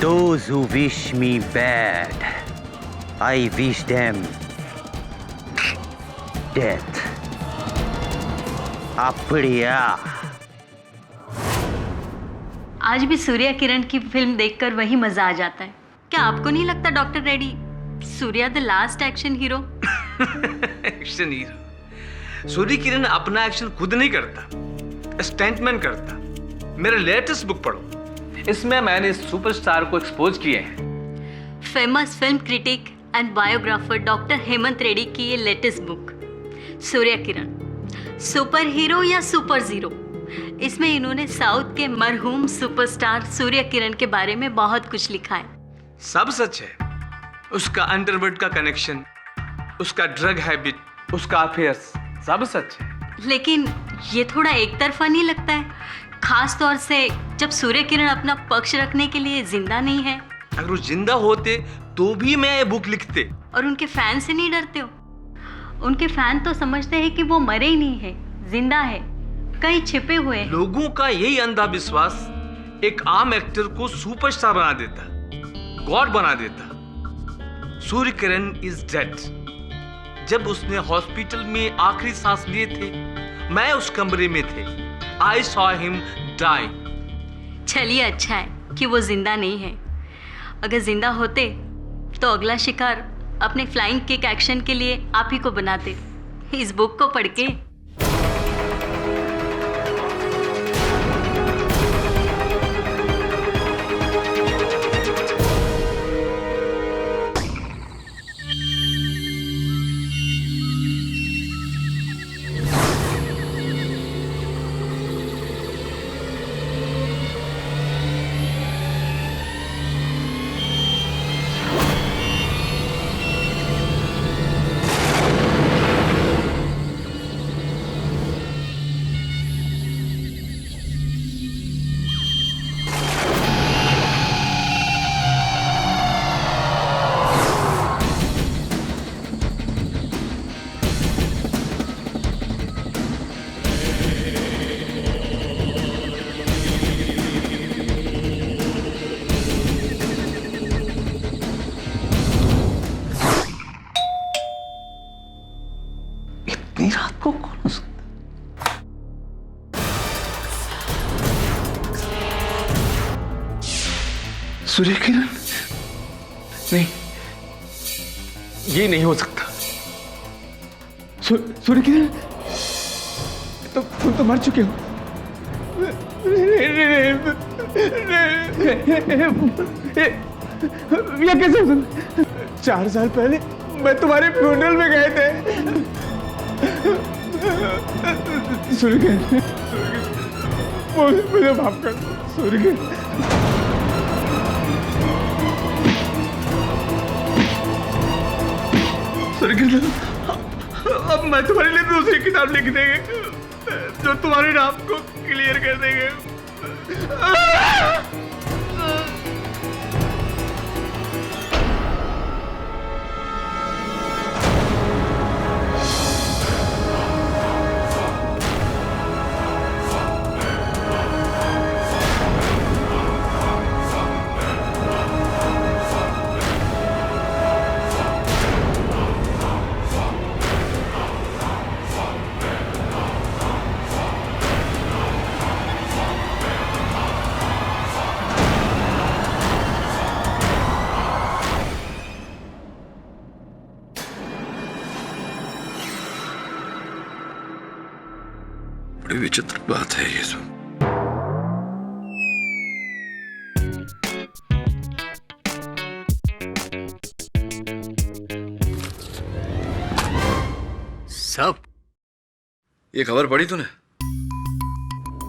Those who wish me bad, I wish them death. Apriya. आज भी सूर्या किरण की film देखकर वही मजा आ जाता है। क्या आपको नहीं लगता doctor Reddy, Surya the last action hero? Action hero? Surya Kiran अपना एक्शन खुद नहीं करता, स्टंटमैन करता। मेरा लेटेस्ट बुक पढ़ो, इसमें मैंने सुपरस्टार को एक्सपोज किए हैं। Famous film critic and biographer doctor Hemant Reddy की ये लेटेस्ट बुक सूर्या किरण, सुपर हीरो या सुपर जीरो। इसमें इन्होंने साउथ के मरहूम सुपरस्टार सूर्या किरण के बारे में बहुत कुछ लिखा है। सब सच है। उसका अंडरवर्ल्ड का कनेक्शन, उसका ड्रग हैबिट, उसका अफेयर्स, सब सच है। लेकिन ये थोड़ा एक तरफा नहीं लगता है, खास तौर से जब सूर्य किरण अपना पक्ष रखने के लिए जिंदा नहीं है। अगर वो जिंदा होते तो भी मैं ये बुक लिखते। और उनके फैन से नहीं डरते हो? उनके फैन तो समझते हैं कि वो मरे ही नहीं है, जिंदा है, कहीं छिपे हुए हैं। लोगों का यही अंधविश्वास एक आम एक्टर को सुपरस्टार बना देता, गॉड बना देता। Surya Kiran is dead. जब उसने हॉस्पिटल में आखिरी सांस लिए थे, मैं उस कमरे में थे। I saw him die. चलिए अच्छा है कि वो जिंदा नहीं है। अगर जिंदा होते तो अगला शिकार अपने फ्लाइंग किक एक्शन के लिए आप ही को बनाते। इस बुक को पढ़ के इतनी रात को कौन हो सकता? सूर्य किरण? नहीं, ये नहीं हो सकता। सूर्य किरण, तुम तो मर चुके हो। ये कैसे हो सकता? 4 साल पहले मैं तुम्हारे फ्यूनरल में गए थे। सूर्य किरण, मुझे माफ कर दो। सूर्य किरण, सूर्य किरण, अब मैं तुम्हारे लिए दूसरी किताब लिख देंगे जो तुम्हारे नाम को क्लियर कर देंगे। बड़ी विचित्र बात है ये सब। सब ये खबर पढ़ी तूने?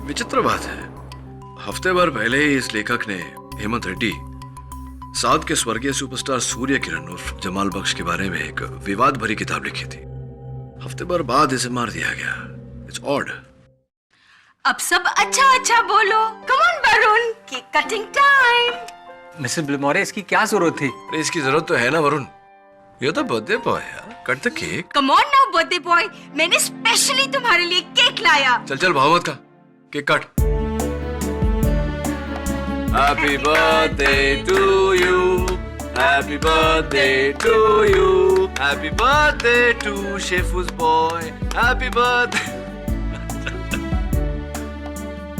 विचित्र बात है, हफ्ते भर पहले ही इस लेखक ने हेमंत रेड्डी साउथ के स्वर्गीय सुपरस्टार सूर्य किरण उर्फ जमाल बख्श के बारे में एक विवाद भरी किताब लिखी थी। हफ्ते भर बाद इसे मार दिया गया। It's odd. अब सब अच्छा अच्छा बोलो। Come on Varun, cake cutting time. Mrs ब्लमोरे, इसकी क्या जरूरत थी? अरे इसकी जरूरत तो है ना वरुण, ये तो बर्थडे बॉय है, cut the cake. Come on now birthday boy, मैंने स्पेशली तुम्हारे लिए केक लाया। चल चल भाव मत खा, केक काट। Happy birthday to you. Happy birthday to you. Happy birthday to Shefu's boy. Happy birthday.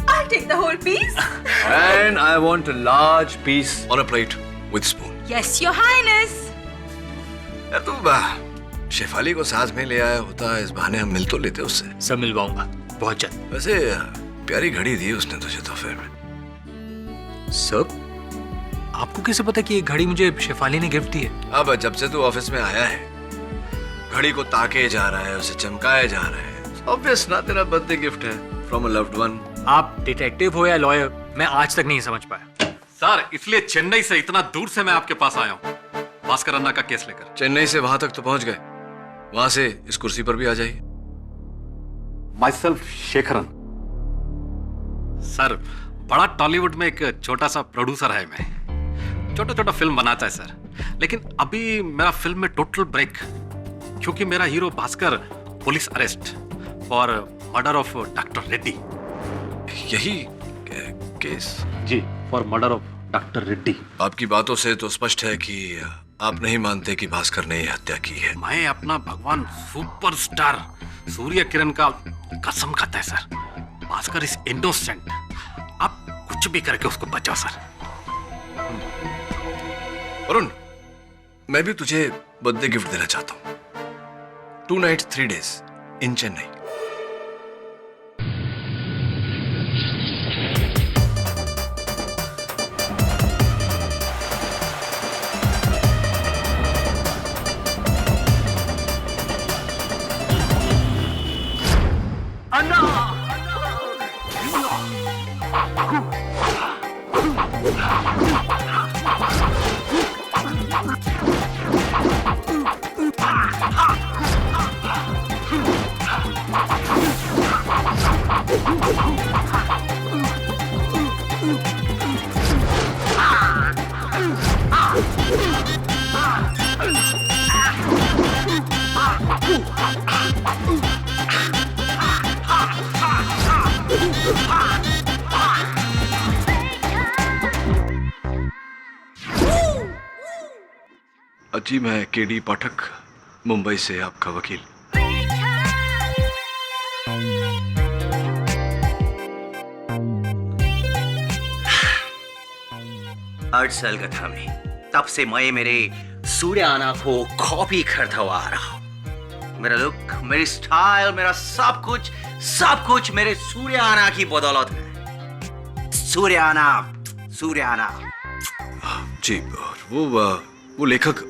I'll take the whole piece. And I want a large piece on a plate with spoon. Yes, Your Highness. यार तू शेफाली को साथ में ले आया होता, इस बहाने हम मिल तो लेते उससे। सब मिलवाऊंगा बहुत जल्द। वैसे प्यारी घड़ी दी उसने तुझे तोहफे में। सब आपको कैसे पता कि ये घड़ी मुझे शेफाली ने गिफ्ट दी है? अब जब से तू ऑफिस में आया है, घड़ी को ताके जा रहा है, उसे चमकाए जा रहा है। ऑब्वियस ना, तेरा बर्थडे गिफ्ट है फ्रॉम अ लव्ड वन। आप डिटेक्टिव हो या लॉयर, मैं आज तक नहीं समझ पाया। सर, इसलिए चेन्नई से इतना दूर से मैं आपके पास आया हूँ, भास्कर अन्ना का केस लेकर। चेन्नई से वहां तक तो पहुंच गए, वहां से इस कुर्सी पर भी आ जाइए। My self Shekharan. सर, बड़ा टॉलीवुड में एक छोटा सा प्रोड्यूसर है मैं, छोटा छोटा फिल्म बनाता है सर। लेकिन अभी मेरा फिल्म में टोटल ब्रेक, क्योंकि मेरा hero Bhaskar police arrest for murder of doctor Reddy. यही केस? जी, for murder of doctor Reddy. आपकी बातों से तो स्पष्ट है कि आप नहीं मानते कि भास्कर ने यह हत्या की है। मैं अपना भगवान सुपरस्टार सूर्य किरण का कसम खाता है सर, भास्कर इज इनोसेंट। आप कुछ भी करके उसको बचाओ सर। वरुण, मैं भी तुझे बर्थडे गिफ्ट देना चाहता हूं। 2 nights 3 days इन चेन्नई। जी, मैं केडी पाठक, मुंबई से आपका वकील। आठ साल का था मैं, तब से मैं मेरे सूर्य आना को कॉपी करता हुआ आ रहा हूं। मेरा लुक, मेरी स्टाइल, मेरा सब कुछ मेरे सूर्य आना की बदौलत है। सूर्य आना। जी, और वो लेखक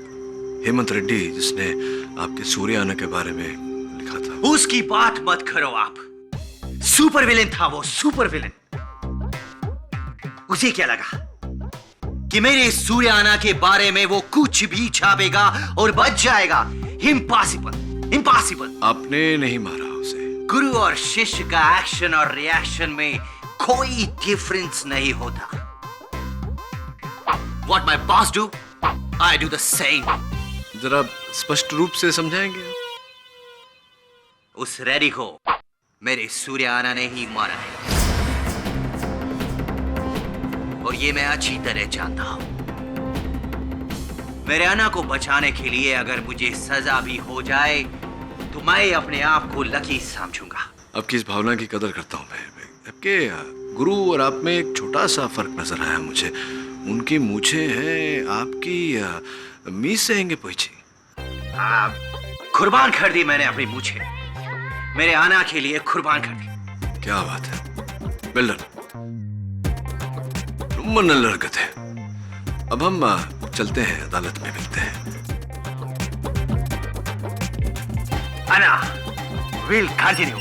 हेमंत रेड्डी जिसने आपके सूर्य आना के बारे में लिखा था, उसकी बात मत करो आप। सुपर विलेन था वो, सुपर विलेन। उसे क्या लगा कि मेरे सूर्य आना के बारे में वो कुछ भी छापेगा और बच जाएगा? इम्पॉसिबल। आपने नहीं मारा उसे। गुरु और शिष्य का एक्शन और रिएक्शन में कोई डिफरेंस नहीं होता। What my boss do, I do the same. जरा स्पष्ट रूप से समझाएंगे? उस रेडी को मेरे सूर्य आना ने ही मारा है, और ये मैं अच्छी तरह जानता हूं। मेरे आना को बचाने के लिए अगर मुझे सजा भी हो जाए तो मैं अपने आप को लकी समझूंगा। आपकी इस भावना की कदर करता हूं मैं। आपके गुरु और आप में एक छोटा सा फर्क नजर आया मुझे। उनकी मूछें हैं, आपकी मीस से हैंगे पोइची। कुर्बान कर दी मैंने अपनी मूछें, मेरे आना के लिए कुर्बान कर दी। क्या बात है, वेल डन। मन लड़कत है। अब हम चलते हैं, अदालत में मिलते हैं। Anna, we'll continue.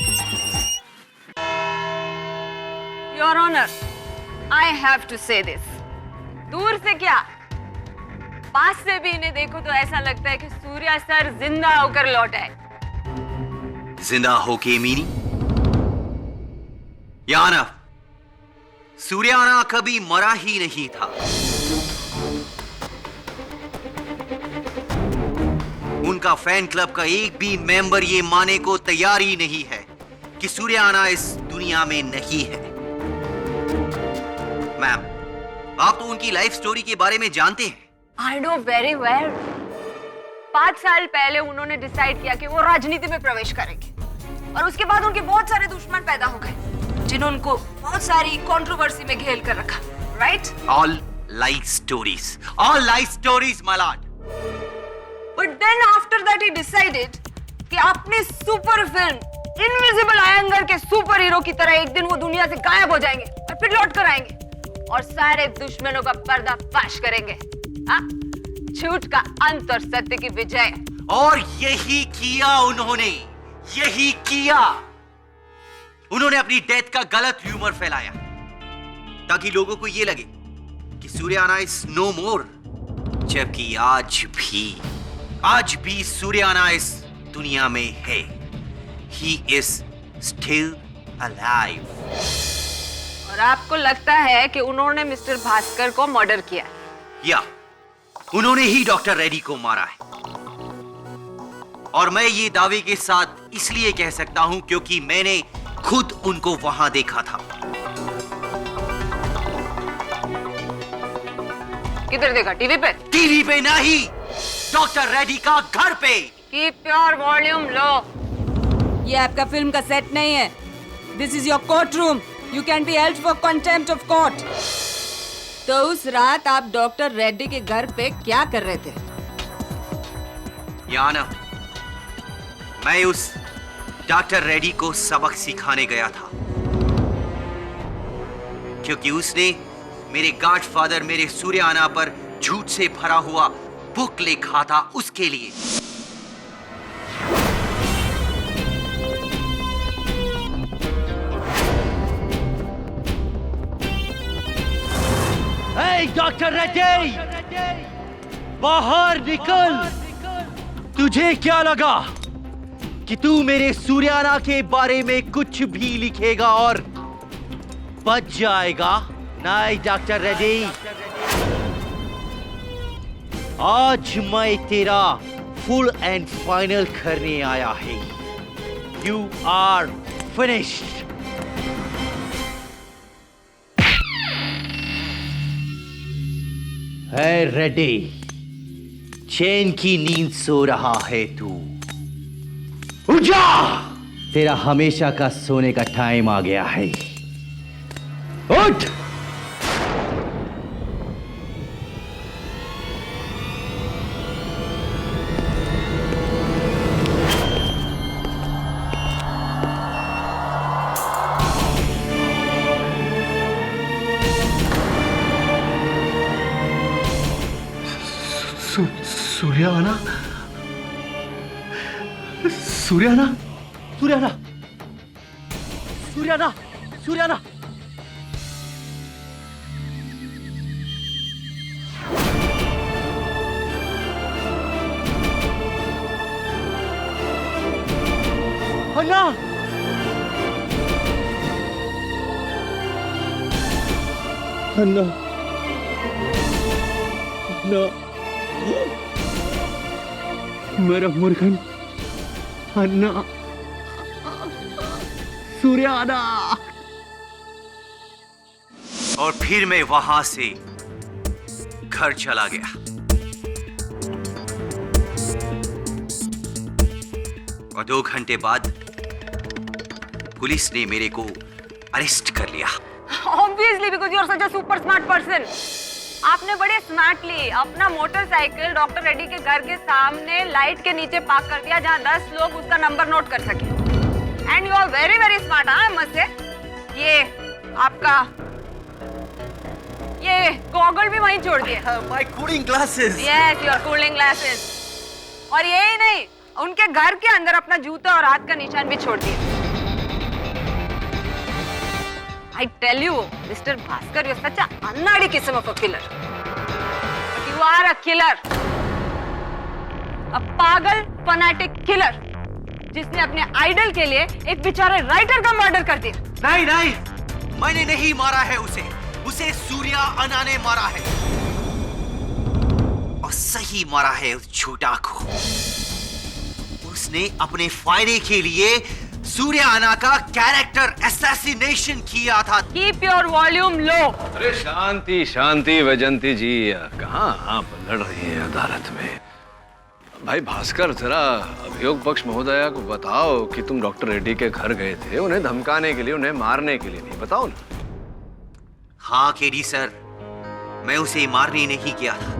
Your Honor, I have to say this. दूर से क्या, पास से भी इन्हें देखो तो ऐसा लगता है कि सूर्या सर जिंदा होकर लौटा है। जिंदा होके मीनी? याना, सूर्याना कभी मरा ही नहीं था। उनका फैन क्लब का एक भी मेंबर ये मानने को तैयार ही नहीं है कि सूर्याना इस दुनिया में नहीं है। मैम, आप तो उनकी लाइफ स्टोरी के बारे में जानते हैं। I know very well. 5 साल पहले उन्होंने डिसाइड किया कि वो राजनीति में प्रवेश करेंगे और उसके बाद उनके बहुत सारे दुश्मन पैदा हो गए जिन्होंने उनको बहुत सारी कंट्रोवर्सी में घेर कर रखा, right? All life stories my lord. But then after that he decided कि अपनी सुपर फिल्म इनविजिबल आयंगर के सुपर हीरो की तरह एक दिन वो दुनिया से गायब हो जाएंगे और फिर लौट कर आएंगे और सारे दुश्मनों का पर्दाफाश करेंगे। हाँ? झूठ का अंत और सत्य की विजय। और यही किया उन्होंने, यही किया। उन्होंने अपनी डेथ का गलत ह्यूमर फैलाया ताकि लोगों को यह लगे कि सूर्याना इज नो मोर, जबकि आज भी सूर्याना इस दुनिया में है। He is still alive. और आपको लगता है कि उन्होंने मिस्टर भास्कर को मर्डर किया? या उन्होंने ही डॉक्टर रेड्डी को मारा है। और मैं ये दावे के साथ इसलिए कह सकता हूं क्योंकि मैंने खुद उनको वहां देखा था। किधर देखा? टीवी पे? टीवी पे नहीं, डॉक्टर रेड्डी का घर पे। Keep your volume low. ये आपका फिल्म का सेट नहीं है। This is your court room. You can be held for contempt of court. तो उस रात आप डॉक्टर रेड्डी के घर पे क्या कर रहे थे? याना, मैं उस डॉक्टर रेड्डी को सबक सिखाने गया था क्योंकि उसने मेरे गॉडफादर मेरे सूर्याना पर झूठ से भरा हुआ बुक लिखा था उसके लिए। डॉक्टर रेड्डी, बाहर निकल। तुझे क्या लगा कि तू मेरे सूर्याना के बारे में कुछ भी लिखेगा और बच जाएगा? नहीं डॉक्टर रेड्डी, आज मैं तेरा फुल एंड फाइनल करने आया है। You are finished. है रेड्डी, चैन की नींद सो रहा है तू। उठ जा, तेरा हमेशा का सोने का टाइम आ गया है। उठ। सूर्याना, सूर्याना, सूर्याना, सूर्याना, सूर्याना। अन्ना, अन्ना, अन्ना, मेरा मुर्गन, अन्ना, सूर्याना। और फिर मैं वहां से घर चला गया। और 2 घंटे बाद पुलिस ने मेरे को अरेस्ट कर लिया। Obviously, because you are such a super smart person. आपने बड़े स्मार्टली अपना मोटरसाइकिल डॉक्टर रेड्डी के घर के सामने लाइट के नीचे पार्क कर दिया जहां 10 लोग उसका नंबर नोट कर सके। And you are very very smart. हाँ मत से ये आपका ये गॉगल भी वहीं छोड़ दिए। My cooling glasses. Yes, your cooling glasses. और यही नहीं, उनके घर के अंदर अपना जूता और हाथ का निशान भी छोड़ दिए। I tell you, Mr. Bhaskar, you're such an unnadi kism of a killer. But you are a killer. A पागल फनाटिक किलर जिसने अपने आइडल के लिए एक बेचारे राइटर का मर्डर कर दिया। नहीं नहीं, मैंने नहीं मारा है उसे सूर्या अन्ना ने मारा है। और सही मारा है उस झूठा को। उसने अपने फायदे के लिए सूर्याना का कैरेक्टर असैसिनेशन किया था। Keep your volume low. अरे शांति शांति वैजंती जी, कहाँ आप लड़ रही हैं अदालत में? भाई भास्कर, जरा अभियोग पक्ष महोदया को बताओ कि तुम डॉक्टर रेड्डी के घर गए थे उन्हें धमकाने के लिए, उन्हें मारने के लिए नहीं, बताओ ना। हाँ केडी सर, मैं उसे मारने नहीं किया था,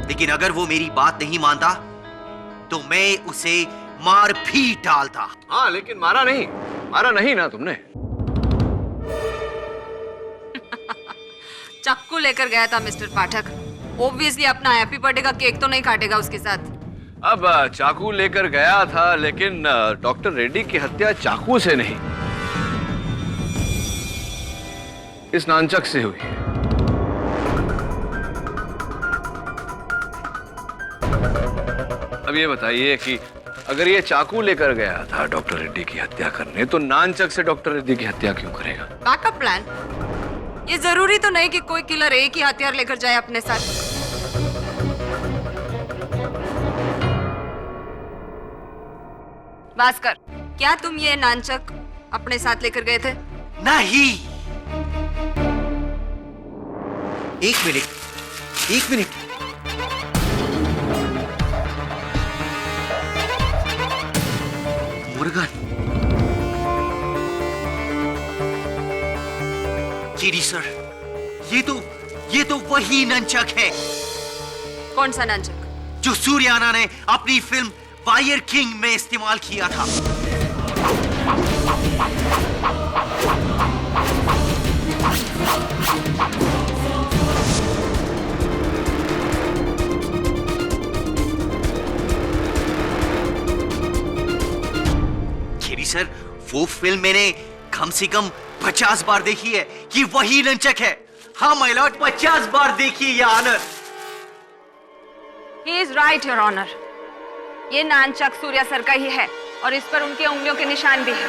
लेकिन अगर वो मेरी बात नहीं मानता तो मैं उसे मार भी डालता। हाँ लेकिन मारा नहीं ना तुमने। चक्कू लेकर गया था मिस्टर पाठक। ऑब्वियसली अपना हैप्पी बर्थडे का केक तो नहीं काटेगा उसके साथ। अब चाकू लेकर गया था, लेकिन डॉक्टर रेड्डी की हत्या चाकू से नहीं, इस नानचक से हुई। अब ये बताइए कि अगर ये चाकू लेकर गया था डॉक्टर रेड्डी की हत्या करने, तो नानचक से डॉक्टर रेड्डी की हत्या क्यों करेगा? Backup plan. ये जरूरी तो नहीं कि कोई किलर एक ही हथियार लेकर जाए अपने साथ। भास्कर, क्या तुम ये नानचक अपने साथ लेकर गए थे? नहीं। एक मिनट। मुर्गन, केडी सर, ये तो वही नंचक है। कौन सा नानचक? जो सूर्याना ने अपनी फिल्म फायर किंग में इस्तेमाल किया था। केडी सर, वो फिल्म मैंने कम से कम 50 बार देखी है कि वही नंचक है। हाँ माय लॉर्ड, 50 बार देखी है, honour. He is right, Your Honor. ये नानचक सूर्या सर का ही है और इस पर उनकी उंगलियों के निशान भी है।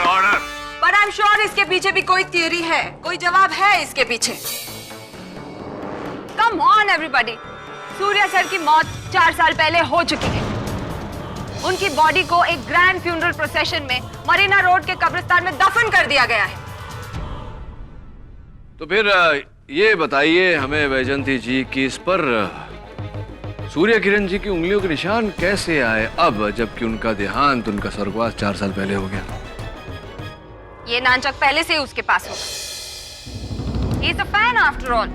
ऑर्डर। But I'm sure इसके पीछे भी कोई थियरी है, कोई जवाब है इसके पीछे। Come on everybody, Surya sir की मौत 4 साल पहले हो चुकी है। उनकी बॉडी को एक ग्रैंड फ्यूनरल प्रोसेशन में मरीना रोड के कब्रिस्तान में दफन कर दिया गया है। तो फिर ये बताइए हमें वैजंती जी कि इस पर सूर्य किरण जी की उंगलियों के निशान कैसे आए अब, जबकि उनका देहांत, उनका स्वर्गवास 4 साल पहले हो गया? ये नानचक पहले से ही उसके पास होगा। He is a fan after all.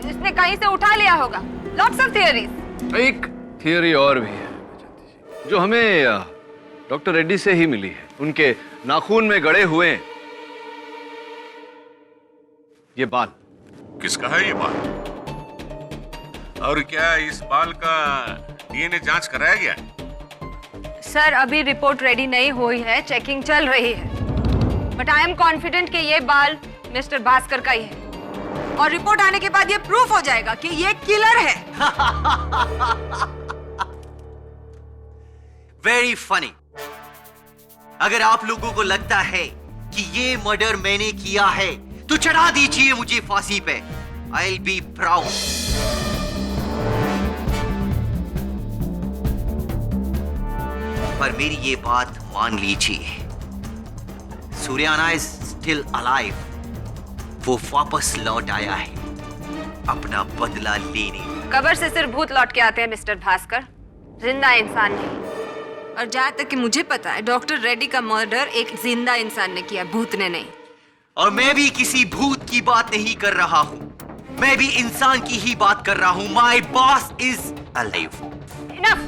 इसने कहीं से उठा लिया होगा। Lots of theories. एक थियरी और भी है जो हमें डॉक्टर रेड्डी से ही मिली है। उनके नाखून में गड़े हुए ये बाल। किसका है ये बाल? और क्या इस बाल का डीएनए जांच कराया गया? सर, अभी रिपोर्ट रेडी नहीं हुई है, चेकिंग चल रही है। बट आई एम कॉन्फिडेंट कि ये बाल मिस्टर भास्कर का ही है। और रिपोर्ट आने के बाद ये प्रूफ हो जाएगा कि ये किलर है। Very funny. अगर आप लोगों को लगता है कि ये मर्डर मैंने किया है तो चढ़ा दीजिए मुझे फांसी पे। I'll be proud. पर मेरी ये बात मान लीजिए, सूर्याना इज स्टिल अलाइव। वो वापस लौट आया है अपना बदला लेने। कब्र से सिर्फ भूत लौट के आते हैं मिस्टर भास्कर, जिंदा इंसान नहीं। और जहाँ तक कि मुझे पता है, डॉक्टर रेड्डी का मर्डर एक जिंदा इंसान ने किया, भूत ने नहीं। और मैं भी किसी भूत की बात नहीं कर रहा हूँ, मैं भी इंसान की ही बात कर रहा हूँ। My boss is alive. Enough.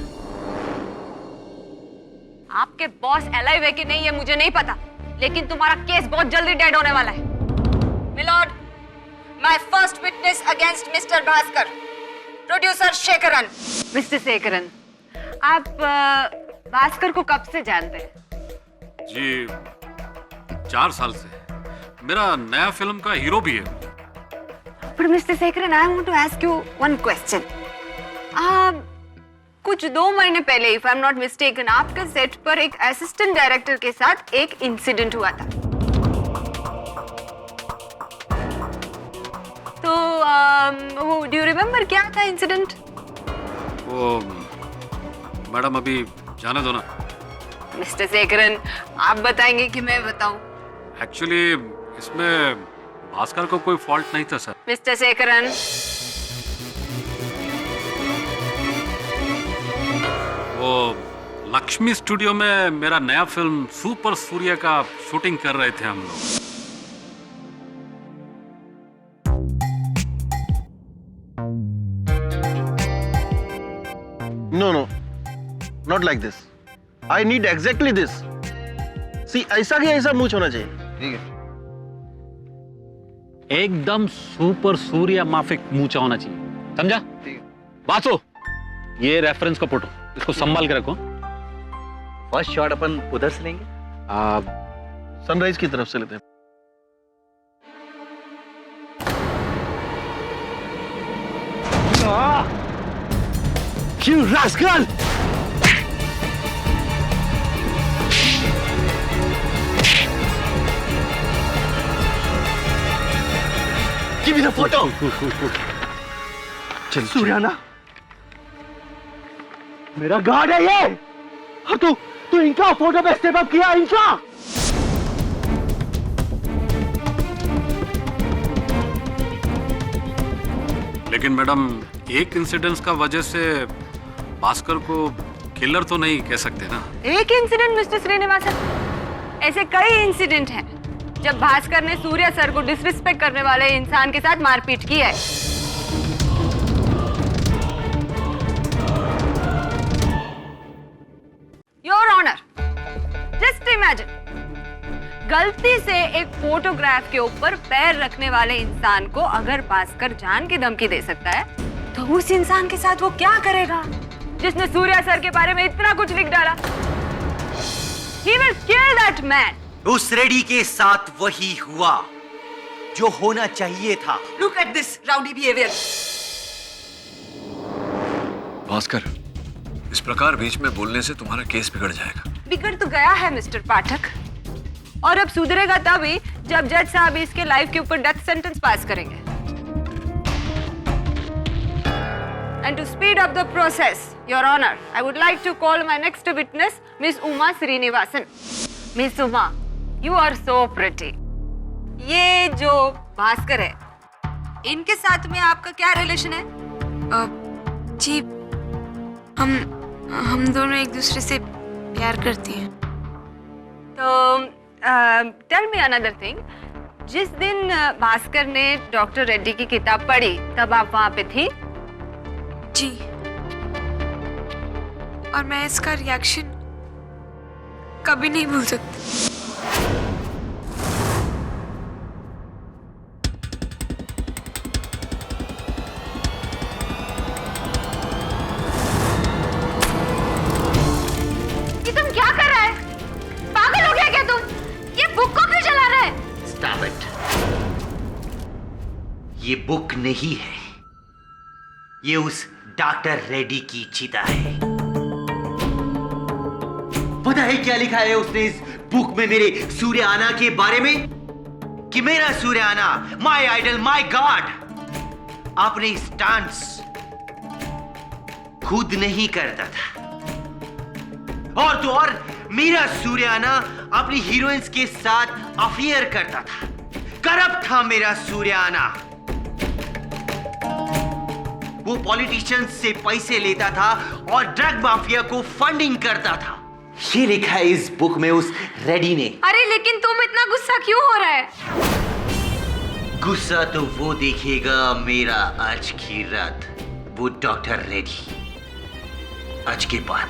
आपके बॉस अलाइव है कि नहीं ये मुझे नहीं पता, लेकिन तुम्हारा केस बहुत जल्दी डेड होने वाला है। My lord, my first witness against mister Bhaskar, producer Shekharan. Mister Shekharan, आप भास्कर को कब से जानते हैं? जी 4 साल से। मेरा नया फिल्म का हीरो भी है। पर mister Shekharan, I want to ask you one question. कुछ 2 महीने पहले, if I am not mistaken, आपके सेट पर एक असिस्टेंट डायरेक्टर के साथ एक इंसिडेंट हुआ था। तो डू यू रिमेम्बर क्या था इंसिडेंट? वो मैडम अभी जाने दो ना। मिस्टर शेखरन, आप बताएंगे कि मैं बताऊं? एक्चुअली इसमें भास्कर को कोई फॉल्ट नहीं था सर। मिस्टर शेखरन, वो लक्ष्मी स्टूडियो में मेरा नया फिल्म सुपर सूर्य का शूटिंग कर रहे थे हम लोग। No, not like this. I need exactly this. See, ऐसा कि ऐसा मूछ होना चाहिए। ठीक है। एकदम सुपर सूर्य माफिक मूंछा होना चाहिए, समझा? ठीक है। बासो, ये रेफरेंस का फोटो, इसको संभाल के रखो। फर्स्ट शॉट अपन उधर से लेंगे। सनराइज की तरफ से लेते हैं। You rascal! Give me the photo. सूर्याना, मेरा गार्ड है ये। और तू इनका फोटो पे स्टेप अप किया, इनका। लेकिन मैडम, एक इंसिडेंस का वजह से भास्कर को किलर तो नहीं कह सकते ना। एक इंसिडेंट मिस्टर श्रीनिवासन, ऐसे कई इंसिडेंट हैं जब भास्कर ने सूर्या सर को डिसरिस्पेक्ट करने वाले इंसान के साथ मारपीट की है। योर ऑनर, जस्ट इमेजिन, गलती से एक फोटोग्राफ के ऊपर पैर रखने वाले इंसान को अगर भास्कर जान की धमकी दे सकता है, तो उस इंसान के साथ वो क्या करेगा जिसने सूर्या सर के बारे में इतना कुछ लिख डाला? He will kill that man. उस रेडी के साथ वही हुआ जो होना चाहिए था। Look at this rowdy behavior. Bhaskar, इस प्रकार बीच में बोलने से तुम्हारा केस बिगड़ जाएगा। बिगड़ तो गया है मिस्टर पाठक, और अब सुधरेगा तभी जब जज साहब इसके लाइफ के ऊपर डेथ सेंटेंस पास करेंगे। And to speed up the process, Your Honor, I would like to call my next witness, Miss Uma Srinivasan. Miss Uma, you are so pretty. ये जो भास्कर है, इनके साथ में आपका क्या रिलेशन है? जी, हम दोनों एक दूसरे से प्यार करते हैं। तो टेल मी अनदर थिंग, जिस दिन भास्कर ने डॉक्टर रेड्डी की किताब पढ़ी, तब आप वहां पे थी? जी, और मैं इसका रिएक्शन कभी नहीं भूल सकती। ये तुम क्या कर रहा है? पागल हो गया क्या तुम? ये बुक को क्यों जला रहा है? Stop it. ये बुक नहीं है, ये उस डॉक्टर रेड्डी की चिता है। पता है क्या लिखा है उसने इस बुक में मेरे सूर्याना के बारे में? कि मेरा सूर्याना, माय आइडल, माय गॉड, अपने स्टंट्स खुद नहीं करता था, और तो और मेरा सूर्याना अपनी हीरोइंस के साथ अफेयर करता था। करप्ट था मेरा सूर्याना। वो पॉलिटिशियंस से पैसे लेता था और ड्रग माफिया को फंडिंग करता था। ये लिखा है इस बुक में उस रेड्डी ने। अरे लेकिन तुम इतना गुस्सा क्यों हो रहा है? गुस्सा तो वो देखेगा मेरा आज की रात, वो डॉक्टर रेड्डी। आज के बाद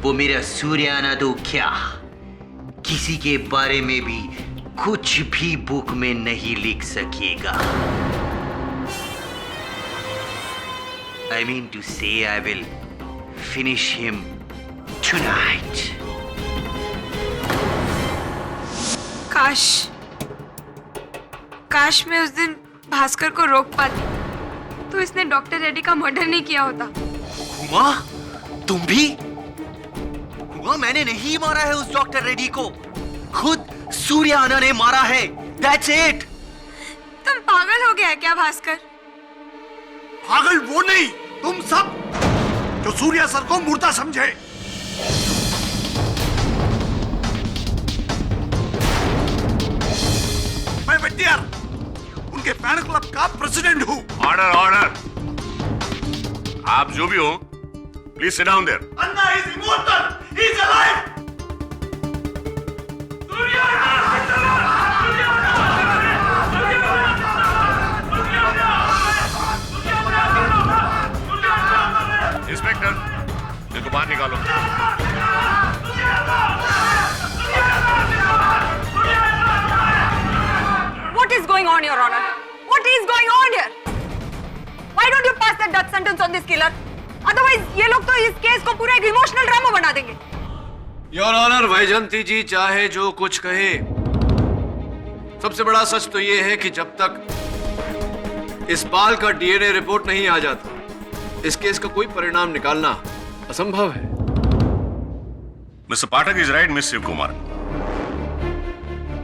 वो मेरा सूर्याना तो क्या, किसी के बारे में भी कुछ भी बुक में नहीं लिख सकेगा। I mean to say I will finish him tonight. काश मैं उस दिन भास्कर को रोक पाती, तो इसने डॉक्टर रेड्डी का मर्डर नहीं किया होता। हुआ? तुम भी? हुआ? मैंने नहीं मारा है उस डॉक्टर रेड्डी को, खुद सूर्याना ने मारा है। That's it. तुम पागल हो गया है क्या भास्कर? पागल वो नहीं, तुम सब जो सूर्या सर को मुर्दा समझे। मैं वैद्यर उनके फैन क्लब का प्रेसिडेंट हूँ। Order order. आप जो भी हो, please sit down there. Anna is immortal, he is alive. Inspector, इनको बाहर निकालो। What is going on, Your Honor? What is going on here? Why don't you pass the death sentence on this killer? Otherwise, ये लोग तो इस case को पूरा एक इमोशनल ड्रामा बना देंगे। योर ऑनर, वैजयंती जी चाहे जो कुछ कहे, सबसे बड़ा सच तो यह है कि जब तक इस बाल का डीएनए रिपोर्ट नहीं आ जाता, इस केस का कोई परिणाम निकालना असंभव है। Mister Pathak is right, miss Shiv Kumar.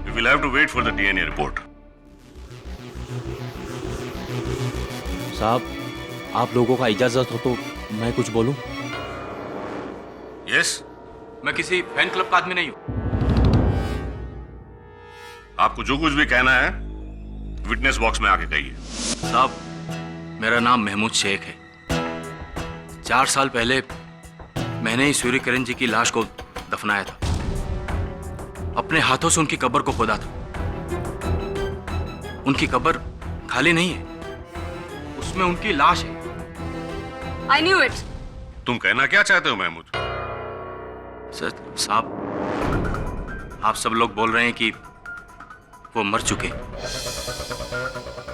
We will have to wait for the DNA report. साहब, आप लोगों का इजाजत हो तो मैं कुछ बोलूं? Yes? मैं किसी फैन क्लब का आदमी नहीं हूं। आपको जो कुछ भी कहना है विटनेस बॉक्स में आके कहिए। साहब, मेरा नाम महमूद शेख है। 4 साल पहले मैंने ही सूर्य किरण जी की लाश को दफनाया था। अपने हाथों से उनकी कब्र को खोदा था। उनकी कब्र खाली नहीं है, उसमें उनकी लाश है। I knew it. तुम कहना क्या चाहते हो महमूद? साहब, आप सब लोग बोल रहे हैं कि वो मर चुके,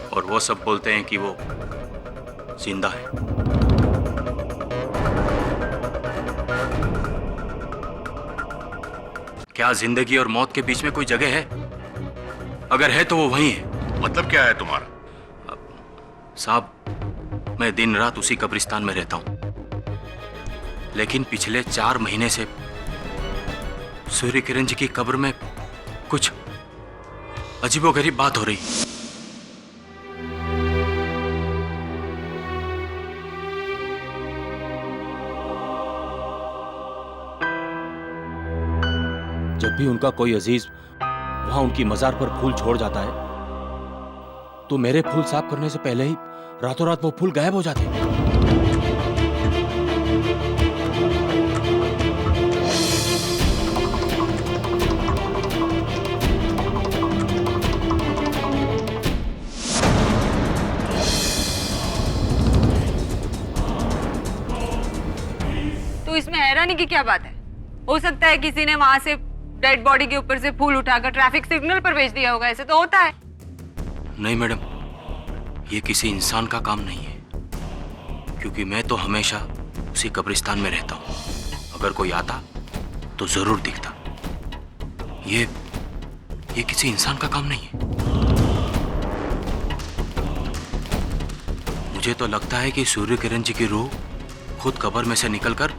और वो सब बोलते हैं कि वो जिंदा है। क्या जिंदगी और मौत के बीच में कोई जगह है? अगर है तो वो वहीं है। मतलब क्या है तुम्हारा? साहब, मैं दिन रात उसी कब्रिस्तान में रहता हूं, लेकिन पिछले 4 महीने से सूर्य किरण जी की कब्र में कुछ अजीबोगरीब बात हो रही। जब भी उनका कोई अजीज वहां उनकी मजार पर फूल छोड़ जाता है, तो मेरे फूल साफ करने से पहले ही रातों रात वो फूल गायब हो जाते हैं। तो इसमें हैरानी की क्या बात है? हो सकता है किसी ने वहां से डेड बॉडी के ऊपर से फूल उठाकर ट्रैफिक सिग्नल पर भेज दिया होगा। ऐसे तो होता है। नहीं मैडम, ये किसी इंसान का काम नहीं है, क्योंकि मैं तो हमेशा उसी कब्रिस्तान में रहता हूं। अगर कोई आता तो जरूर दिखता। ये किसी इंसान का काम नहीं है। मुझे तो लगता है कि सूर्य किरण जी की रूह खुद कब्र में से निकलकर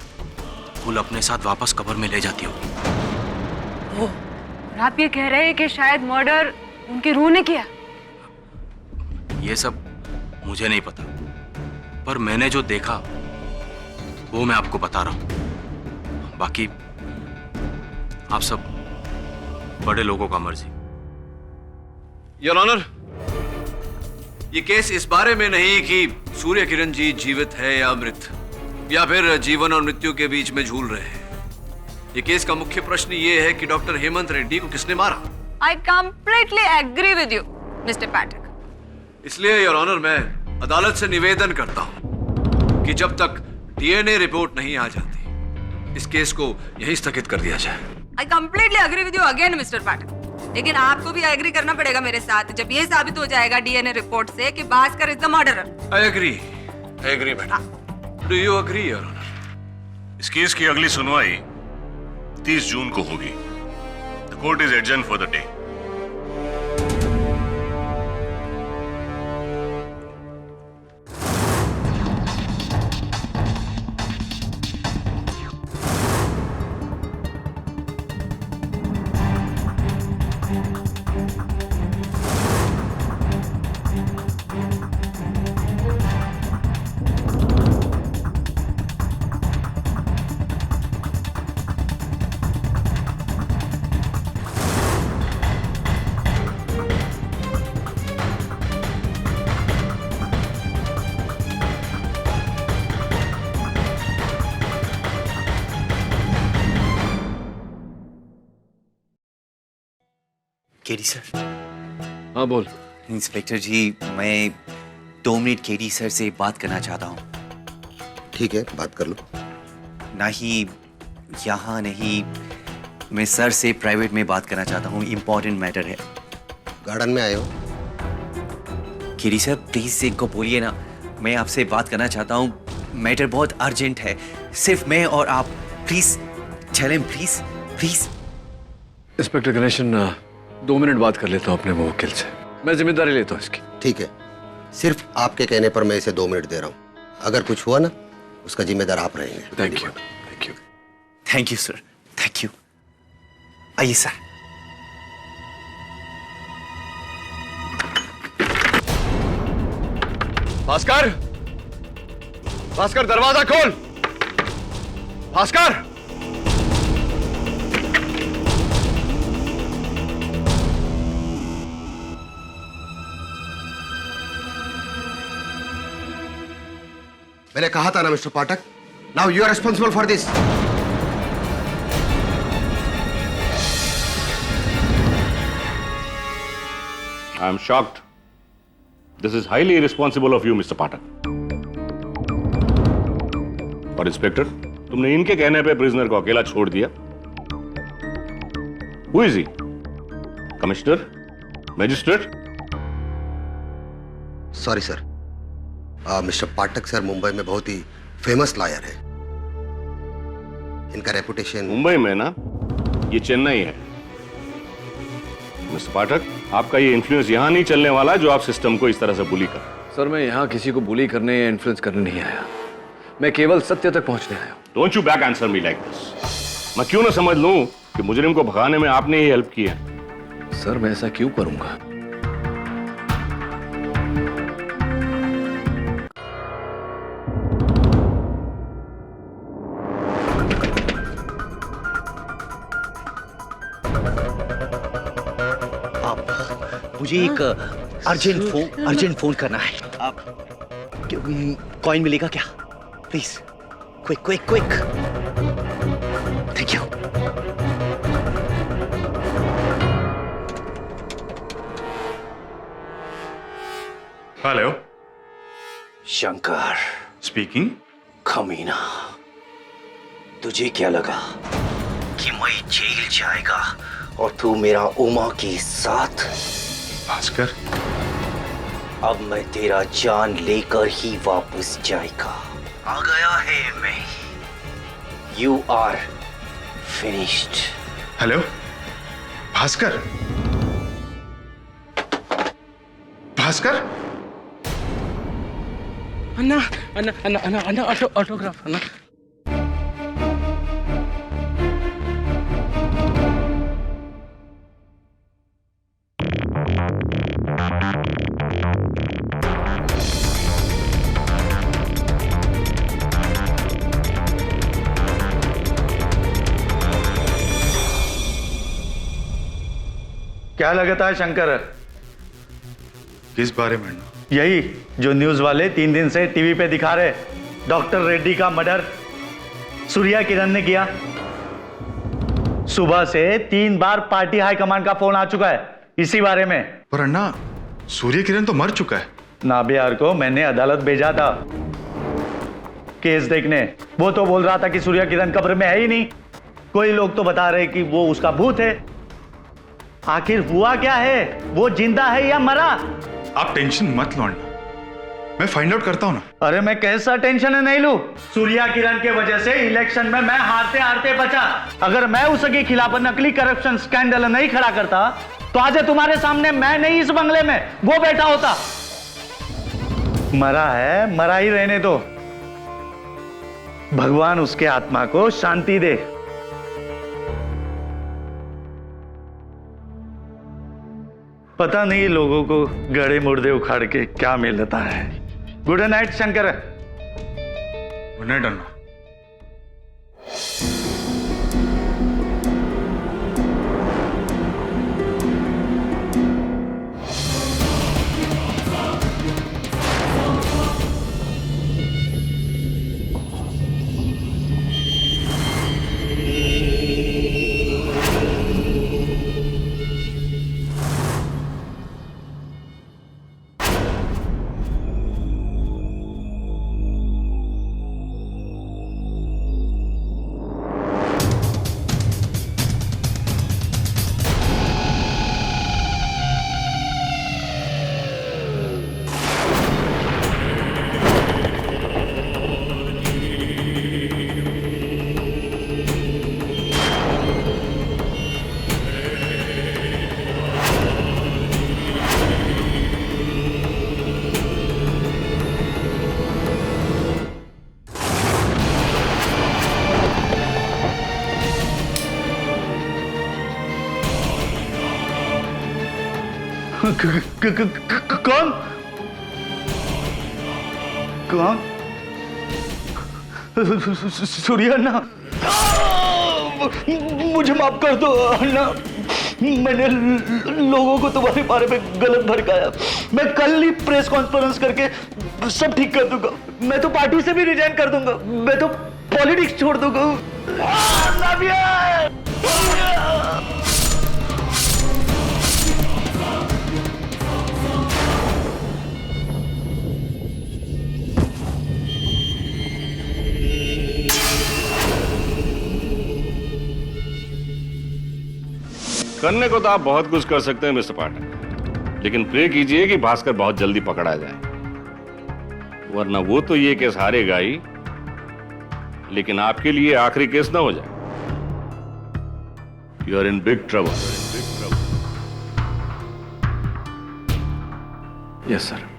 फूल अपने साथ वापस कब्र में ले जाती होगी। और आप ये कह रहे हैं कि शायद मर्डर उनकी रूह ने किया? ये सब मुझे नहीं पता, पर मैंने जो देखा वो मैं आपको बता रहा हूं। बाकी आप सब बड़े लोगों का मर्जी। योर ऑनर, ये केस इस बारे में नहीं कि सूर्य किरण जी जीवित है या मृत, या फिर जीवन और मृत्यु के बीच में झूल रहे हैं। ये केस का मुख्य प्रश्न ये है कि डॉक्टर हेमंत रेड्डी को किसने मारा। I completely agree with you, Mr. Pathak. इसलिए योर ऑनर, मैं अदालत से निवेदन करता हूं कि जब तक डीएनए रिपोर्ट नहीं आ जाती, इस केस को यहीं स्थगित कर दिया जाए। I completely agree with you again, Mr. Pathak. लेकिन आपको भी एग्री करना पड़ेगा मेरे साथ, जब ये साबित हो जाएगा डीएनए रिपोर्ट से कि Bhaskar is the murderer. I agree madam. Do you agree your honour? इस केस की अगली सुनवाई 30 जून को होगी। The court is adjourned for the day. KD sir. हाँ बोल। इंस्पेक्टर जी, मैं 2 मिनट केडी सर से बात करना चाहता हूँ। ठीक है, बात कर लो। नहीं, यहाँ नहीं, मैं सर से प्राइवेट में बात करना चाहता हूँ, इम्पोर्टेंट मैटर है। गार्डन में आए हो? केडी सर प्लीज इनको बोलिए ना, मैं आपसे बात करना चाहता हूँ, मैटर बहुत अर्जेंट है, सिर्फ मैं और आप। प्लीज चलें, please please. Inspector Ganesan, 2 minute बात कर लेता हूँ अपने मुवक्किल से, मैं जिम्मेदारी लेता हूँ इसकी। ठीक है, सिर्फ आपके कहने पर मैं इसे 2 मिनट दे रहा हूँ। अगर कुछ हुआ ना, उसका जिम्मेदार आप रहेंगे। Thank you, thank you. Thank you sir, thank you. आइए सर। भास्कर, भास्कर दरवाजा खोल। भास्कर, मैंने कहा था ना mister Pathak, now you are responsible for this. I am shocked. This is highly irresponsible of you, Mr. Pathak. पर इंस्पेक्टर, तुमने इनके कहने पे प्रिजनर को अकेला छोड़ दिया। Who is he? Commissioner? Magistrate? Sorry sir, mister Pathak sir Mumbai में बहुत ही फेमस लॉयर है। इनका रेपुटेशन मुंबई में ना, ये चेन्नई है। मिस्टर पाठक, आपका ये इन्फ्लुएंस यहाँ नहीं चलने वाला जो आप सिस्टम को इस तरह से बुली कर। सर, मैं यहाँ किसी को बुली करने या इन्फ्लुएंस करने नहीं आया, मैं केवल सत्य तक पहुँचने आया हूँ। Don't you back answer me like this. मैं क्यों ना समझ लूं कि मुजरिम को भगाने में आपने ही हेल्प की है। सर, मैं ऐसा क्यों करूंगा? मुझे एक अर्जेंट फोन करना है। आप कॉइन मिलेगा क्या? Please, quick quick quick. Thank you. Hello, Shankar speaking. कमीना, तुझे क्या लगा कि मैं जेल जाएगा और तू मेरा उमा के साथ? भास्कर, अब मैं तेरा जान लेकर ही वापस जाएगा। आ गया है मैं। You are finished. Hello Bhaskar, Bhaskar. अन्ना अन्ना अन्ना अन्ना अन्ना ऑटोग्राफ अन्ना। क्या लगता है शंकर? किस बारे में? यही जो न्यूज वाले 3 दिन से टीवी पे दिखा रहे, डॉक्टर रेड्डी का मर्डर सूर्या किरण ने किया। सुबह से 3 बार पार्टी हाईकमांड का फोन आ चुका है इसी बारे में। पर अन्ना, सूर्य किरण तो मर चुका है। नाबियार को मैंने अदालत भेजा था केस देखने। वो तो बोल रहा था कि सूर्या किरण कब्र में है ही नहीं। कोई लोग तो बता रहे कि वो उसका भूत है। आखिर हुआ क्या है? वो जिंदा है या मरा? आप टेंशन मत लो अन्ना, मैं फाइंड आउट करता हूं ना। अरे मैं कैसा टेंशन नहीं लूं? सूर्या किरण के वजह से इलेक्शन में मैं हारते हारते बचा। अगर मैं उसके खिलाफ नकली करप्शन स्कैंडल नहीं खड़ा करता तो आज तुम्हारे सामने मैं नहीं इस बंगले में वो बैठा होता। मरा है, मरा ही रहने दो। भगवान उसके आत्मा को शांति दे। पता नहीं लोगों को गड़े मुर्दे उखाड़ के क्या मिलता है। Good night Shankar. Good night अन्ना। कौन कौन? सूर्या अन्ना, मुझे माफ कर दो अन्ना, मैंने लोगों को तुम्हारे बारे में गलत भड़काया। मैं कल ही प्रेस कॉन्फ्रेंस करके सब ठीक कर दूंगा। मैं तो पार्टी से भी रिजाइन कर दूंगा। मैं तो पॉलिटिक्स छोड़ दूंगा। करने को तो आप बहुत कुछ कर सकते हैं मिस्टर पाठक, लेकिन प्रे कीजिए कि भास्कर बहुत जल्दी पकड़ा जाए, वरना वो तो ये केस हारेगा ही, लेकिन आपके लिए आखिरी केस ना हो जाए। You are in big trouble. Yes sir.